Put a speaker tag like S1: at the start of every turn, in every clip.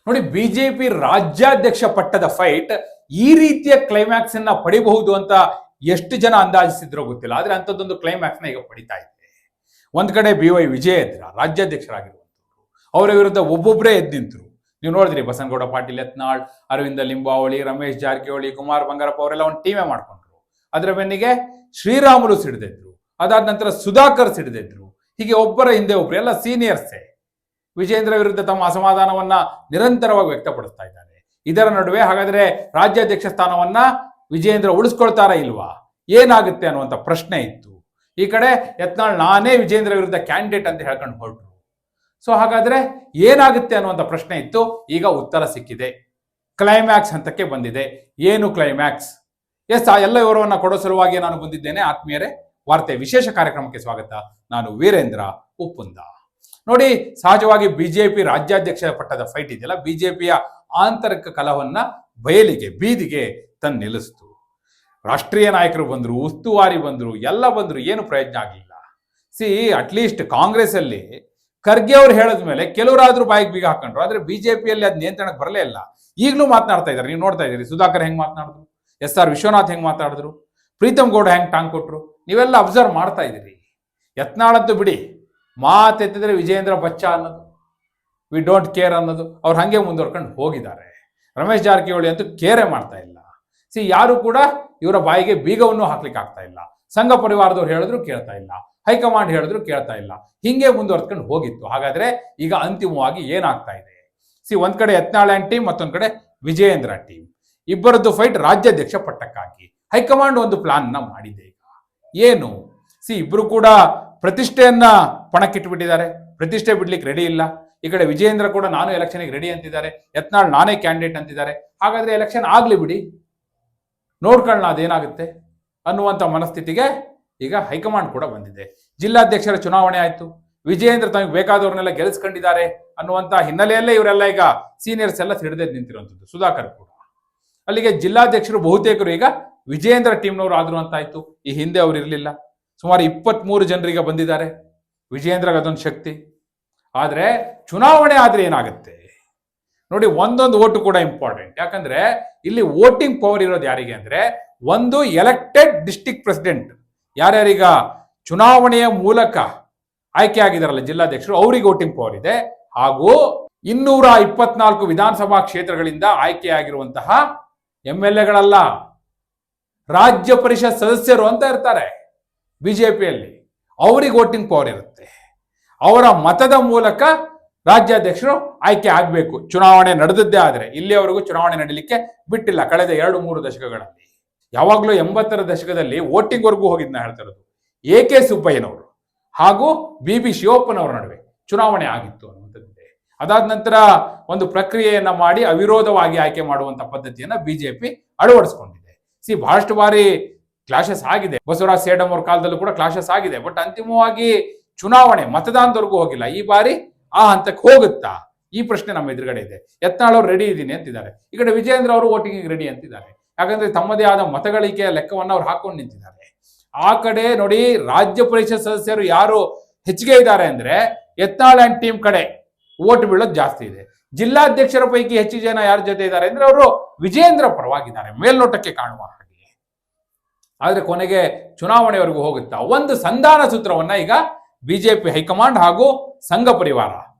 S1: ನೋಡಿ, ಬಿಜೆಪಿ ರಾಜ್ಯಾಧ್ಯಕ್ಷ ಪಟ್ಟದ ಫೈಟ್ ಈ ರೀತಿಯ ಕ್ಲೈಮ್ಯಾಕ್ಸ್ ಅನ್ನ ಪಡಿಬಹುದು ಅಂತ ಎಷ್ಟು ಜನ ಅಂದಾಜಿಸಿದ್ರೋ ಗೊತ್ತಿಲ್ಲ. ಆದ್ರೆ ಅಂತದೊಂದು ಕ್ಲೈಮ್ಯಾಕ್ಸ್ ನ ಈಗ ಪಡಿತಾ ಇದೆ. ಒಂದ್ ಕಡೆ BY ವಿಜಯೇಂದ್ರ ರಾಜ್ಯಾಧ್ಯಕ್ಷರಾಗಿರುವಂತರು, ಅವರ ವಿರುದ್ಧ ಒಬ್ಬೊಬ್ಬರೇ ಎದ್ದು ನಿಂತರು. ನೀವು ನೋಡಿದ್ರಿ, ಬಸನಗೌಡ ಪಾಟೀಲ್ ಯತ್ನಾಳ್, ಅರವಿಂದ ಲಿಂಬಾವಳಿ, ರಮೇಶ್ ಜಾರಕಿಹೊಳಿ, ಕುಮಾರ್ ಬಂಗಾರಪ್ಪ ಅವರೆಲ್ಲ ಒಂದು ಟೀಮೇ ಮಾಡ್ಕೊಂಡ್ರು. ಅದರ ಬೆನ್ನಿಗೆ ಶ್ರೀರಾಮುಲು ಸಿಡಿದಿದ್ರು, ಅದಾದ ನಂತರ ಸುಧಾಕರ್ ಸಿಡಿದಿದ್ರು. ಹೀಗೆ ಒಬ್ಬರ ಹಿಂದೆ ಒಬ್ರು ಎಲ್ಲ ಸೀನಿಯರ್ಸೇ ವಿಜೇಂದ್ರ ವಿರುದ್ಧ ತಮ್ಮ ಅಸಮಾಧಾನವನ್ನ ನಿರಂತರವಾಗಿ ವ್ಯಕ್ತಪಡಿಸ್ತಾ ಇದ್ದಾರೆ. ಇದರ ನಡುವೆ ಹಾಗಾದ್ರೆ ರಾಜ್ಯಾಧ್ಯಕ್ಷ ಸ್ಥಾನವನ್ನ ವಿಜೇಂದ್ರ ಉಳಿಸ್ಕೊಳ್ತಾರಾ ಇಲ್ವಾ, ಏನಾಗುತ್ತೆ ಅನ್ನುವಂಥ ಪ್ರಶ್ನೆ ಇತ್ತು. ಈ ಕಡೆ ಯತ್ನಾಳ್ ನಾನೇ ವಿಜೇಂದ್ರ ವಿರುದ್ಧ ಕ್ಯಾಂಡಿಡೇಟ್ ಅಂತ ಹೇಳ್ಕೊಂಡು ಹೊರಟರು. ಸೊ ಹಾಗಾದ್ರೆ ಏನಾಗುತ್ತೆ ಅನ್ನುವಂಥ ಪ್ರಶ್ನೆ ಇತ್ತು. ಈಗ ಉತ್ತರ ಸಿಕ್ಕಿದೆ, ಕ್ಲೈಮ್ಯಾಕ್ಸ್ ಹಂತಕ್ಕೆ ಬಂದಿದೆ. ಏನು ಕ್ಲೈಮ್ಯಾಕ್ಸ್? ಆ ಎಲ್ಲ ವಿವರವನ್ನ ಕೊಡೋ ಸಲುವಾಗಿ ನಾನು ಬಂದಿದ್ದೇನೆ. ಆತ್ಮೀಯರೇ, ವಾರ್ತೆ ವಿಶೇಷ ಕಾರ್ಯಕ್ರಮಕ್ಕೆ ಸ್ವಾಗತ. ನಾನು ವೀರೇಂದ್ರ ಉಪ್ಪುಂದ. ನೋಡಿ, ಸಹಜವಾಗಿ ಬಿಜೆಪಿ ರಾಜ್ಯಾಧ್ಯಕ್ಷ ಪಟ್ಟದ ಫೈಟ್ ಇದೆಯಲ್ಲ, ಬಿಜೆಪಿಯ ಆಂತರಿಕ ಕಲಹವನ್ನ ಬಯಲಿಗೆ ಬೀದಿಗೆ ತಂದು ನಿಲ್ಲಿಸ್ತು. ರಾಷ್ಟ್ರೀಯ ನಾಯಕರು ಬಂದ್ರು, ಉಸ್ತುವಾರಿ ಬಂದ್ರು, ಎಲ್ಲ ಬಂದ್ರು, ಏನು ಪ್ರಯೋಜನ ಆಗಲಿಲ್ಲ. ಅಟ್ಲೀಸ್ಟ್ ಕಾಂಗ್ರೆಸ್ ಅಲ್ಲಿ ಖರ್ಗೆ ಅವ್ರು ಹೇಳಿದ ಮೇಲೆ ಕೆಲವರಾದ್ರೂ ಬಾಯಿಗೆ ಬೀಗ ಹಾಕೊಂಡ್ರು. ಆದ್ರೆ ಬಿಜೆಪಿಯಲ್ಲಿ ಅದ್ ನಿಯಂತ್ರಣಕ್ಕೆ ಬರಲೇ ಇಲ್ಲ. ಈಗಲೂ ಮಾತನಾಡ್ತಾ ಇದ್ದಾರೆ, ನೀವು ನೋಡ್ತಾ ಇದ್ದೀರಿ. ಸುಧಾಕರ್ ಹೆಂಗ್ ಮಾತನಾಡಿದ್ರು, SR ವಿಶ್ವನಾಥ್ ಹೆಂಗ್ ಮಾತಾಡಿದ್ರು, ಪ್ರೀತಮ್ ಗೌಡ ಹೆಂಗ್ ಟಾಂಗ್ ಕೊಟ್ರು, ನೀವೆಲ್ಲ ಅಬ್ಸರ್ವ್ ಮಾಡ್ತಾ ಇದ್ದೀರಿ. ಯತ್ನಾಳದ್ದು ಬಿಡಿ, ಮಾತೆತ್ತಿದ್ರೆ ವಿಜೇಂದ್ರ ಬಚ್ಚ ಅನ್ನೋದು, ವಿ ಡೋಂಟ್ ಕೇರ್ ಅನ್ನೋದು ಅವ್ರು ಹಂಗೆ ಮುಂದುವರ್ಕೊಂಡು ಹೋಗಿದ್ದಾರೆ. ರಮೇಶ್ ಜಾರಕಿಹೊಳಿ ಅಂತೂ ಕೇರೇ ಮಾಡ್ತಾ ಇಲ್ಲ. ಯಾರು ಕೂಡ ಇವರ ಬಾಯಿಗೆ ಬೀಗವನ್ನು ಹಾಕ್ಲಿಕ್ಕೆ ಆಗ್ತಾ ಇಲ್ಲ. ಸಂಘ ಪರಿವಾರದವ್ರು ಹೇಳಿದ್ರು ಕೇಳ್ತಾ ಇಲ್ಲ, ಹೈಕಮಾಂಡ್ ಹೇಳಿದ್ರು ಕೇಳ್ತಾ ಇಲ್ಲ. ಹಿಂಗೆ ಮುಂದುವರ್ಸ್ಕೊಂಡು ಹೋಗಿತ್ತು. ಹಾಗಾದ್ರೆ ಈಗ ಅಂತಿಮವಾಗಿ ಏನಾಗ್ತಾ ಇದೆ? ಒಂದ್ ಕಡೆ ಯತ್ನಾಳ್ ಅಂಡ್ ಟೀಮ್, ಮತ್ತೊಂದ್ ಕಡೆ ವಿಜಯೇಂದ್ರ ಟೀಮ್, ಇಬ್ಬರದ್ದು ಫೈಟ್ ರಾಜ್ಯಾಧ್ಯಕ್ಷ ಪಟ್ಟಕ್ಕಾಗಿ ಹೈಕಮಾಂಡ್ ಒಂದು ಪ್ಲಾನ್ ನ ಮಾಡಿದೆ. ಈಗ ಏನು? ಇಬ್ರು ಕೂಡ ಪ್ರತಿಷ್ಠೆಯನ್ನ ಪಣಕ್ಕಿಟ್ಬಿಟ್ಟಿದ್ದಾರೆ. ಪ್ರತಿಷ್ಠೆ ಬಿಡ್ಲಿಕ್ಕೆ ರೆಡಿ ಇಲ್ಲ. ಈ ಕಡೆ ವಿಜಯೇಂದ್ರ ಕೂಡ ನಾನು ಎಲೆಕ್ಷನ್ಗೆ ರೆಡಿ ಅಂತಿದ್ದಾರೆ, ಯತ್ನಾಳ್ ನಾನೇ ಕ್ಯಾಂಡಿಡೇಟ್ ಅಂತಿದ್ದಾರೆ. ಹಾಗಾದ್ರೆ ಎಲೆಕ್ಷನ್ ಆಗ್ಲಿ ಬಿಡಿ, ನೋಡ್ಕೊಳ್ಳೋಣ ಅದೇನಾಗುತ್ತೆ ಅನ್ನುವಂಥ ಮನಸ್ಥಿತಿಗೆ ಈಗ ಹೈಕಮಾಂಡ್ ಕೂಡ ಬಂದಿದೆ. ಜಿಲ್ಲಾಧ್ಯಕ್ಷರ ಚುನಾವಣೆ ಆಯ್ತು, ವಿಜಯೇಂದ್ರ ತಮಗೆ ಬೇಕಾದವ್ರನ್ನೆಲ್ಲ ಗೆಲ್ಲಿಸ್ಕೊಂಡಿದ್ದಾರೆ ಅನ್ನುವಂಥ ಹಿನ್ನೆಲೆಯಲ್ಲೇ ಇವರೆಲ್ಲ ಈಗ ಸೀನಿಯರ್ಸ್ ಎಲ್ಲ ಹಿಡಿದು ನಿಂತಿರುವಂಥದ್ದು. ಸುಧಾಕರ್ ಕೂಡ ಅಲ್ಲಿಗೆ ಜಿಲ್ಲಾಧ್ಯಕ್ಷರು ಬಹುತೇಕರು ಈಗ ವಿಜಯೇಂದ್ರ ಟೀಮ್ನವರು ಆದ್ರು ಅಂತ ಆಯ್ತು. ಈ ಹಿಂದೆ ಅವ್ರು ಇರಲಿಲ್ಲ. ಸುಮಾರು 23 ಜನರಿಗೆ ಬಂದಿದ್ದಾರೆ. ವಿಜಯೇಂದ್ರಗೆ ಅದೊಂದು ಶಕ್ತಿ. ಆದ್ರೆ ಚುನಾವಣೆ ಆದ್ರೆ ಏನಾಗುತ್ತೆ ನೋಡಿ, ಒಂದೊಂದು ಓಟು ಕೂಡ ಇಂಪಾರ್ಟೆಂಟ್. ಯಾಕಂದ್ರೆ ಇಲ್ಲಿ ವೋಟಿಂಗ್ ಪವರ್ ಇರೋದು ಯಾರಿಗೆ ಅಂದ್ರೆ, ಒಂದು ಎಲೆಕ್ಟೆಡ್ ಡಿಸ್ಟ್ರಿಕ್ಟ್ ಪ್ರೆಸಿಡೆಂಟ್, ಯಾರ್ಯಾರೀಗ ಚುನಾವಣೆಯ ಮೂಲಕ ಆಯ್ಕೆ ಆಗಿದಾರಲ್ಲ ಜಿಲ್ಲಾಧ್ಯಕ್ಷರು, ಅವರಿಗೆ ವೋಟಿಂಗ್ ಪವರ್ ಇದೆ. ಹಾಗೂ 224 ವಿಧಾನಸಭಾ ಕ್ಷೇತ್ರಗಳಿಂದ ಆಯ್ಕೆಯಾಗಿರುವಂತಹ MLAಗಳಲ್ಲ, ರಾಜ್ಯ ಪರಿಷತ್ ಸದಸ್ಯರು ಅಂತ ಇರ್ತಾರೆ ಬಿಜೆಪಿಯಲ್ಲಿ, ಅವರಿಗೆ ವೋಟಿಂಗ್ ಪವರ್ ಇರುತ್ತೆ. ಅವರ ಮತದ ಮೂಲಕ ರಾಜ್ಯಾಧ್ಯಕ್ಷರು ಆಯ್ಕೆ ಆಗಬೇಕು. ಚುನಾವಣೆ ನಡೆದದ್ದೇ ಆದ್ರೆ, ಇಲ್ಲಿಯವರೆಗೂ ಚುನಾವಣೆ ನಡೀಲಿಕ್ಕೆ ಬಿಟ್ಟಿಲ್ಲ ಕಳೆದ 2-3 ದಶಕಗಳಲ್ಲಿ. ಯಾವಾಗಲೂ 80ರ ದಶಕದಲ್ಲಿ ವೋಟಿಂಗ್ ವರ್ಗೂ ಹೋಗಿದ್ನ ಹೇಳ್ತಾ ಇರೋದು. AK ಸುಬ್ಬಯ್ಯನವರು ಹಾಗೂ BB ಶಿವಪ್ಪನವರ ನಡುವೆ ಚುನಾವಣೆ ಆಗಿತ್ತು ಅನ್ನುವಂಥದ್ದಿದೆ. ಅದಾದ ನಂತರ ಒಂದು ಪ್ರಕ್ರಿಯೆಯನ್ನ ಮಾಡಿ ಅವಿರೋಧವಾಗಿ ಆಯ್ಕೆ ಮಾಡುವಂತ ಪದ್ಧತಿಯನ್ನ ಬಿಜೆಪಿ ಅಳವಡಿಸಿಕೊಂಡಿದೆ. ಬಹಳಷ್ಟು ಬಾರಿ ಕ್ಲಾಶಸ್ ಆಗಿದೆ. ಬಸವರಾಜ್ ಸೇಡಂ ಅವರ ಕಾಲದಲ್ಲೂ ಕೂಡ ಕ್ಲಾಶಸ್ ಆಗಿದೆ. ಬಟ್ ಅಂತಿಮವಾಗಿ ಚುನಾವಣೆ ಮತದಾನದವರೆಗೂ ಹೋಗಿಲ್ಲ. ಈ ಬಾರಿ ಆ ಹಂತಕ್ಕೆ ಹೋಗುತ್ತಾ, ಈ ಪ್ರಶ್ನೆ ನಮ್ಮ ಎದುರುಗಡೆ ಇದೆ. ಯತ್ನಾಳ್ ಅವರು ರೆಡಿ ಇದ್ದೀನಿ ಅಂತಿದ್ದಾರೆ, ಈ ಕಡೆ ವಿಜಯೇಂದ್ರ ಅವರು ವೋಟಿಂಗ್ ರೆಡಿ ಅಂತಿದ್ದಾರೆ. ಯಾಕಂದ್ರೆ ತಮ್ಮದೇ ಆದ ಮತಗಳಿಕೆಯ ಲೆಕ್ಕವನ್ನು ಅವ್ರು ಹಾಕೊಂಡು ನಿಂತಿದ್ದಾರೆ. ಆ ಕಡೆ ನೋಡಿ, ರಾಜ್ಯ ಪರಿಷತ್ ಸದಸ್ಯರು ಯಾರು ಹೆಚ್ಚಿಗೆ ಇದ್ದಾರೆ ಅಂದ್ರೆ ಯತ್ನಾಳ್ ಅಂಡ್ ಟೀಮ್ ಕಡೆ ವೋಟ್ ಬೀಳೋದು ಜಾಸ್ತಿ ಇದೆ. ಜಿಲ್ಲಾಧ್ಯಕ್ಷರ ಪೈಕಿ ಹೆಚ್ಚು ಜನ ಯಾರ ಜೊತೆ ಇದ್ದಾರೆ ಅಂದ್ರೆ ಅವರು ವಿಜಯೇಂದ್ರ ಪರವಾಗಿದ್ದಾರೆ ಮೇಲ್ನೋಟಕ್ಕೆ ಕಾಣುವ ಹಾಗೆ. ಆದ್ರೆ ಕೊನೆಗೆ ಚುನಾವಣೆವರೆಗೂ ಹೋಗುತ್ತಾ, ಒಂದು ಸಂಧಾನ ಸೂತ್ರವನ್ನ ಈಗ ಬಿಜೆಪಿ ಹೈಕಮಾಂಡ್ ಹಾಗೂ ಸಂಘ ಪರಿವಾರ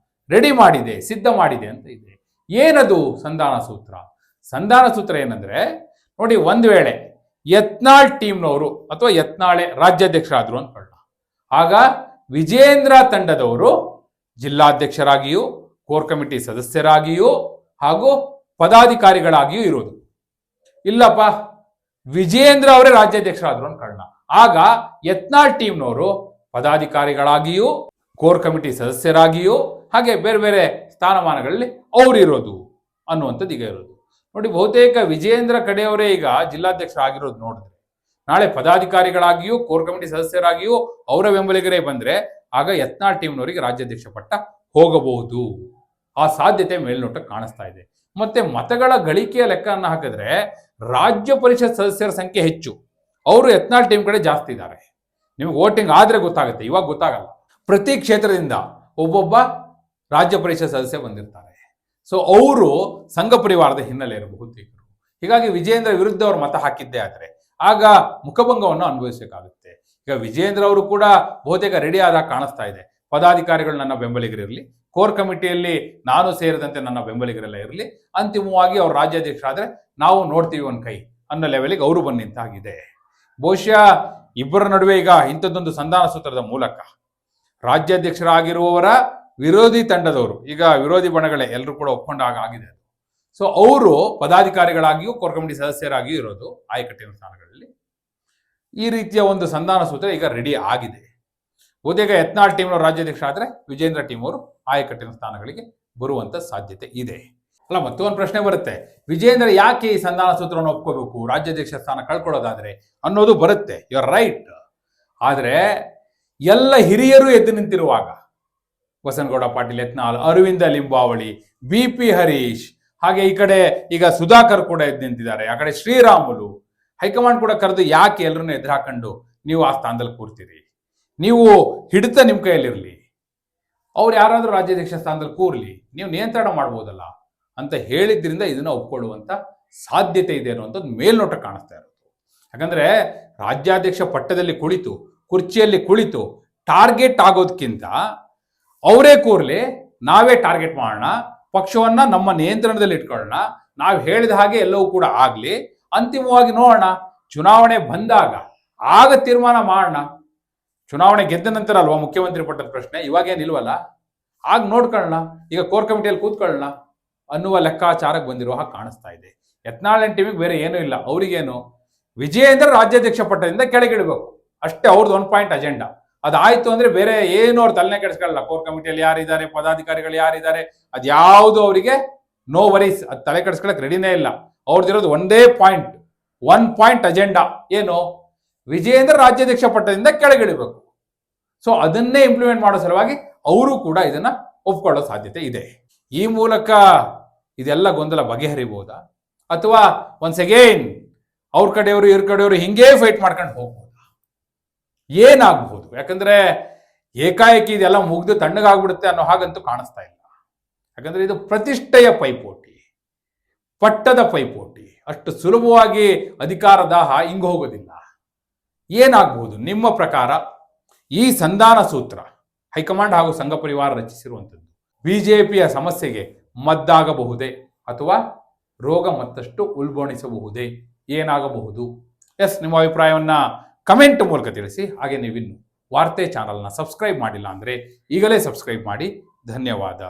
S1: ರೆಡಿ ಮಾಡಿದೆ, ಸಿದ್ಧ ಮಾಡಿದೆ ಅಂತ ಇದೆ. ಏನದು ಸಂಧಾನ ಸೂತ್ರ? ಸಂಧಾನ ಸೂತ್ರ ಏನಂದ್ರೆ ನೋಡಿ, ಒಂದ್ ವೇಳೆ ಯತ್ನಾಳ್ ಟೀಮ್ನವರು ಅಥವಾ ಯತ್ನಾಳೆ ರಾಜ್ಯಾಧ್ಯಕ್ಷರಾದ್ರು ಅನ್ಕೊಳ್ಳ, ಆಗ ವಿಜಯೇಂದ್ರ ತಂಡದವರು ಜಿಲ್ಲಾಧ್ಯಕ್ಷರಾಗಿಯೂ, ಕೋರ್ ಕಮಿಟಿ ಸದಸ್ಯರಾಗಿಯೂ ಹಾಗೂ ಪದಾಧಿಕಾರಿಗಳಾಗಿಯೂ ಇರೋದು. ಇಲ್ಲಪ್ಪ, ವಿಜಯೇಂದ್ರ ಅವರೇ ರಾಜ್ಯಾಧ್ಯಕ್ಷರಾದ್ರು ಅನ್ಕೊಳ್ಳ, ಆಗ ಯತ್ನಾಳ್ ಟೀಮ್ನವರು ಪದಾಧಿಕಾರಿಗಳಾಗಿಯೂ, ಕೋರ್ ಕಮಿಟಿ ಸದಸ್ಯರಾಗಿಯೂ, ಹಾಗೆ ಬೇರೆ ಬೇರೆ ಸ್ಥಾನಮಾನಗಳಲ್ಲಿ ಅವರು ಇರೋದು ಅನ್ನುವಂಥದ್ದು ಈಗ ಇರೋದು. ನೋಡಿ, ಬಹುತೇಕ ವಿಜಯೇಂದ್ರ ಕಡೆಯವರೇ ಈಗ ಜಿಲ್ಲಾಧ್ಯಕ್ಷರಾಗಿರೋದು ನೋಡಿದ್ರೆ, ನಾಳೆ ಪದಾಧಿಕಾರಿಗಳಾಗಿಯೂ ಕೋರ್ ಕಮಿಟಿ ಸದಸ್ಯರಾಗಿಯೂ ಅವರ ಬೆಂಬಲಿಗರೇ ಬಂದ್ರೆ ಆಗ ಯತ್ನಾಳ್ ಟೀಮ್ನವರಿಗೆ ರಾಜ್ಯಾಧ್ಯಕ್ಷ ಪಟ್ಟ ಹೋಗಬಹುದು. ಆ ಸಾಧ್ಯತೆ ಮೇಲ್ನೋಟಕ್ಕೆ ಕಾಣಿಸ್ತಾ ಇದೆ. ಮತ್ತೆ ಮತಗಳ ಗಳಿಕೆಯ ಲೆಕ್ಕವನ್ನು ಹಾಕಿದ್ರೆ ರಾಜ್ಯ ಪರಿಷತ್ ಸದಸ್ಯರ ಸಂಖ್ಯೆ ಹೆಚ್ಚು, ಅವರು ಯತ್ನಾಳ್ ಟೀಮ್ ಕಡೆ ಜಾಸ್ತಿ ಇದ್ದಾರೆ. ನಿಮ್ಗೆ ವೋಟಿಂಗ್ ಆದ್ರೆ ಗೊತ್ತಾಗುತ್ತೆ, ಇವಾಗ ಗೊತ್ತಾಗಲ್ಲ. ಪ್ರತಿ ಕ್ಷೇತ್ರದಿಂದ ಒಬ್ಬೊಬ್ಬ ರಾಜ್ಯ ಪರಿಷತ್ ಸದಸ್ಯ ಬಂದಿರ್ತಾರೆ. ಸೊ ಅವರು ಸಂಘ ಪರಿವಾರದ ಹಿನ್ನೆಲೆ ಇರಬಹುದು. ಹೀಗಾಗಿ ವಿಜೇಂದ್ರ ವಿರುದ್ಧ ಅವರು ಮತ ಹಾಕಿದ್ದೇ ಆದರೆ ಆಗ ಮುಖಭಂಗವನ್ನು ಅನುಭವಿಸಬೇಕಾಗುತ್ತೆ. ಈಗ ವಿಜೇಂದ್ರ ಅವರು ಕೂಡ ಬಹುತೇಕ ರೆಡಿ ಆದಾಗ ಕಾಣಿಸ್ತಾ ಇದೆ. ಪದಾಧಿಕಾರಿಗಳು ನನ್ನ ಬೆಂಬಲಿಗರಿರಲಿ, ಕೋರ್ ಕಮಿಟಿಯಲ್ಲಿ ನಾನು ಸೇರಿದಂತೆ ನನ್ನ ಬೆಂಬಲಿಗರೆಲ್ಲ ಇರಲಿ, ಅಂತಿಮವಾಗಿ ಅವರು ರಾಜ್ಯಾಧ್ಯಕ್ಷರಾದ್ರೆ ನಾವು ನೋಡ್ತೀವಿ ಒಂದು ಕೈ ಅನ್ನೋ ಲೆವೆಲ್ಗೆ ಅವರು ಬಂದು ನಿಂತಾಗಿದೆ. ಬಹುಶಃ ಇಬ್ಬರ ನಡುವೆ ಈಗ ಇಂಥದ್ದೊಂದು ಸಂಧಾನ ಸೂತ್ರದ ಮೂಲಕ ರಾಜ್ಯಾಧ್ಯಕ್ಷರಾಗಿರುವವರ ವಿರೋಧಿ ತಂಡದವರು, ಈಗ ವಿರೋಧಿ ಬಣಗಳೇ ಎಲ್ಲರೂ ಕೂಡ ಒಪ್ಕೊಂಡಾಗ ಆಗಿದೆ. ಸೊ ಅವರು ಪದಾಧಿಕಾರಿಗಳಾಗಿಯೂ ಕೋರ್ ಕಮಿಟಿ ಸದಸ್ಯರಾಗಿಯೂ ಇರೋದು ಆಯಕಟ್ಟಿನ ಸ್ಥಾನಗಳಲ್ಲಿ. ಈ ರೀತಿಯ ಒಂದು ಸಂಧಾನ ಸೂತ್ರ ಈಗ ರೆಡಿ ಆಗಿದೆ. ಬಹುತೇಕ ಯತ್ನಾಳ್ ಟೀಮ್ ಅವರು ರಾಜ್ಯಾಧ್ಯಕ್ಷ ಆದ್ರೆ ವಿಜೇಂದ್ರ ಟೀಮ್ ಅವರು ಆಯಕಟ್ಟಿನ ಸ್ಥಾನಗಳಿಗೆ ಬರುವಂತ ಸಾಧ್ಯತೆ ಇದೆ. ಅಲ್ಲ, ಮತ್ತೊಂದು ಪ್ರಶ್ನೆ ಬರುತ್ತೆ, ವಿಜೇಂದ್ರ ಯಾಕೆ ಈ ಸಂಧಾನ ಸೂತ್ರವನ್ನು ಒಪ್ಕೋಬೇಕು ರಾಜ್ಯಾಧ್ಯಕ್ಷ ಸ್ಥಾನ ಕಳ್ಕೊಳ್ಳೋದಾದ್ರೆ ಅನ್ನೋದು ಬರುತ್ತೆ. You are right. ಆದ್ರೆ ಎಲ್ಲ ಹಿರಿಯರು ಎದ್ದು ನಿಂತಿರುವಾಗ, ಬಸನಗೌಡ ಪಾಟೀಲ್ ಯತ್ನಾಳ್, ಅರವಿಂದ ಲಿಂಬಾವಳಿ, ಬಿ.ಪಿ. ಹರೀಶ್, ಹಾಗೆ ಈ ಕಡೆ ಈಗ ಸುಧಾಕರ್ ಕೂಡ ಎದ್ದು ನಿಂತಿದ್ದಾರೆ, ಆ ಕಡೆ ಶ್ರೀರಾಮುಲು, ಹೈಕಮಾಂಡ್ ಕೂಡ ಕರೆದು ಯಾಕೆ ಎಲ್ಲರನ್ನ ಎದುರು ಹಾಕೊಂಡು ನೀವು ಆ ಸ್ಥಾನದಲ್ಲಿ ಕೂರ್ತೀರಿ, ನೀವು ಹಿಡಿತ ನಿಮ್ಮ ಕೈಯಲ್ಲಿರಲಿ, ಅವ್ರು ಯಾರಾದ್ರೂ ರಾಜ್ಯಾಧ್ಯಕ್ಷ ಸ್ಥಾನದಲ್ಲಿ ಕೂರ್ಲಿ, ನೀವು ನಿಯಂತ್ರಣ ಮಾಡ್ಬೋದಲ್ಲ ಅಂತ ಹೇಳಿದ್ರಿಂದ ಇದನ್ನ ಒಪ್ಕೊಳ್ಳುವಂತ ಸಾಧ್ಯತೆ ಇದೆ ಅನ್ನುವಂಥದ್ದು ಮೇಲ್ನೋಟ ಕಾಣಿಸ್ತಾ ಇರೋದು. ಯಾಕಂದ್ರೆ ರಾಜ್ಯಾಧ್ಯಕ್ಷ ಪಟ್ಟದಲ್ಲಿ ಕುಳಿತು, ಕುರ್ಚಿಯಲ್ಲಿ ಕುಳಿತು ಟಾರ್ಗೆಟ್ ಆಗೋದಕ್ಕಿಂತ ಅವರೇ ಕೂರ್ಲಿ, ನಾವೇ ಟಾರ್ಗೆಟ್ ಮಾಡೋಣ, ಪಕ್ಷವನ್ನ ನಮ್ಮ ನಿಯಂತ್ರಣದಲ್ಲಿ ಇಟ್ಕೊಳ್ಳೋಣ, ನಾವು ಹೇಳಿದ ಹಾಗೆ ಎಲ್ಲವೂ ಕೂಡ ಆಗ್ಲಿ, ಅಂತಿಮವಾಗಿ ನೋಡೋಣ, ಚುನಾವಣೆ ಬಂದಾಗ ಆಗ ತೀರ್ಮಾನ ಮಾಡೋಣ. ಚುನಾವಣೆ ಗೆದ್ದ ನಂತರ ಅಲ್ವಾ ಮುಖ್ಯಮಂತ್ರಿ ಪಟ್ಟದ ಪ್ರಶ್ನೆ, ಇವಾಗೇನಿಲ್ವಲ್ಲ, ಆಗ ನೋಡ್ಕೊಳ್ಳೋಣ, ಈಗ ಕೋರ್ ಕಮಿಟಿಯಲ್ಲಿ ಕೂತ್ಕೊಳ್ಳೋಣ ಅನ್ನುವ ಲೆಕ್ಕಾಚಾರಕ್ಕೆ ಬಂದಿರುವ ಹಾಗೆ ಕಾಣಿಸ್ತಾ ಇದೆ. ಯತ್ನಾಳ್ ಟೀಮಿಗೆ ಬೇರೆ ಏನೂ ಇಲ್ಲ. ಅವ್ರಿಗೇನು, ವಿಜಯೇಂದ್ರ ರಾಜ್ಯಾಧ್ಯಕ್ಷ ಪಟ್ಟದಿಂದ ಕೆಳಗಿಡಬೇಕು ಅಷ್ಟೇ ಅವ್ರದ್ದು 1 ಪಾಯಿಂಟ್ ಅಜೆಂಡಾ. ಅದಾಯ್ತು ಅಂದ್ರೆ ಬೇರೆ ಏನು ಅವ್ರು ತಲೆನೇ ಕೆಡಿಸ್ಕೊಳ್ಳಲ್ಲ. ಕೋರ್ ಕಮಿಟಿಯಲ್ಲಿ ಯಾರಿದ್ದಾರೆ, ಪದಾಧಿಕಾರಿಗಳು ಯಾರಿದ್ದಾರೆ, ಅದ್ಯಾವುದು ಅವರಿಗೆ ನೋ ವರೀಸ್, ಅದು ತಲೆ ಕೆಡಿಸ್ಕೊಳಕ್ ರೆಡಿನೇ ಇಲ್ಲ. ಅವ್ರದ್ದಿರೋದು ಒಂದೇ ಪಾಯಿಂಟ್, 1 ಪಾಯಿಂಟ್ ಅಜೆಂಡಾ. ಏನು, ವಿಜಯೇಂದ್ರ ರಾಜ್ಯಾಧ್ಯಕ್ಷ ಪಟ್ಟದಿಂದ ಕೆಳಗಿಡಬೇಕು. ಸೊ ಅದನ್ನೇ ಇಂಪ್ಲಿಮೆಂಟ್ ಮಾಡೋ ಸಲುವಾಗಿ ಅವರು ಕೂಡ ಇದನ್ನ ಒಪ್ಕೊಳ್ಳೋ ಸಾಧ್ಯತೆ ಇದೆ. ಈ ಮೂಲಕ ಇದೆಲ್ಲ ಗೊಂದಲ ಬಗೆಹರಿಬಹುದಾ, ಅಥವಾ ಒನ್ಸ್ ಅಗೇನ್ ಅವ್ರ ಕಡೆಯವರು ಇವ್ರ ಕಡೆಯವರು ಹಿಂಗೇ ಫೈಟ್ ಮಾಡ್ಕೊಂಡು ಹೋಗ್ಬೋದಾ, ಏನಾಗಬಹುದು? ಯಾಕಂದ್ರೆ ಏಕಾಏಕಿ ಇದೆಲ್ಲ ಮುಗ್ದು ತಣ್ಣಗಾಗ್ಬಿಡುತ್ತೆ ಅನ್ನೋ ಹಾಗಂತೂ ಕಾಣಿಸ್ತಾ ಇಲ್ಲ. ಯಾಕಂದ್ರೆ ಇದು ಪ್ರತಿಷ್ಠೆಯ ಪೈಪೋಟಿ, ಪಟ್ಟದ ಪೈಪೋಟಿ. ಅಷ್ಟು ಸುಲಭವಾಗಿ ಅಧಿಕಾರ ದಾಹ ಹಿಂಗ ಹೋಗೋದಿಲ್ಲ. ಏನಾಗಬಹುದು ನಿಮ್ಮ ಪ್ರಕಾರ? ಈ ಸಂಧಾನ ಸೂತ್ರ ಹೈಕಮಾಂಡ್ ಹಾಗೂ ಸಂಘ ಪರಿವಾರ ರಚಿಸಿರುವಂಥದ್ದು ಬಿಜೆಪಿಯ ಸಮಸ್ಯೆಗೆ ಮದ್ದಾಗಬಹುದೇ, ಅಥವಾ ರೋಗ ಮತ್ತಷ್ಟು ಉಲ್ಬಣಿಸಬಹುದೇ? ಏನಾಗಬಹುದು? ಎಸ್, ನಿಮ್ಮ ಅಭಿಪ್ರಾಯವನ್ನ ಕಮೆಂಟ್ ಮೂಲಕ ತಿಳಿಸಿ. ಹಾಗೆ ನೀವಿನ್ನು ವಾರ್ತೆ ಚಾನಲ್ನ ಸಬ್ಸ್ಕ್ರೈಬ್ ಮಾಡಿಲ್ಲ ಅಂದರೆ ಈಗಲೇ ಸಬ್ಸ್ಕ್ರೈಬ್ ಮಾಡಿ. ಧನ್ಯವಾದ.